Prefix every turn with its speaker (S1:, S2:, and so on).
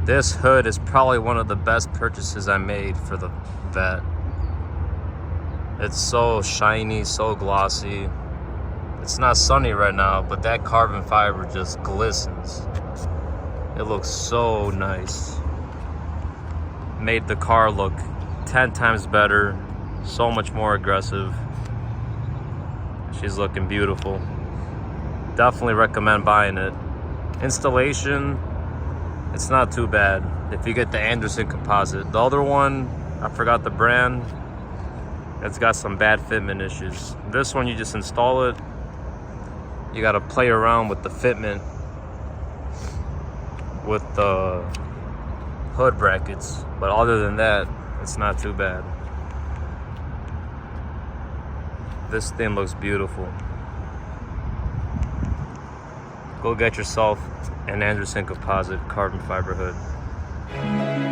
S1: This hood is probably one of the best purchases I made for the Vette. It's so shiny, so glossy. It's not sunny right now, but that carbon fiber just glistens. It looks so nice. Made the car look 10 times better, so much more aggressive. She's looking beautiful. Definitely recommend buying it. Installation, it's not too bad if you get the Anderson Composite. The other one, I forgot the brand, it's got some bad fitment issues. This one, you just install it. You gotta play around with the fitment with the hood brackets, but other than that, it's not too bad. This thing looks beautiful. Go get yourself an Anderson Composite carbon fiber hood.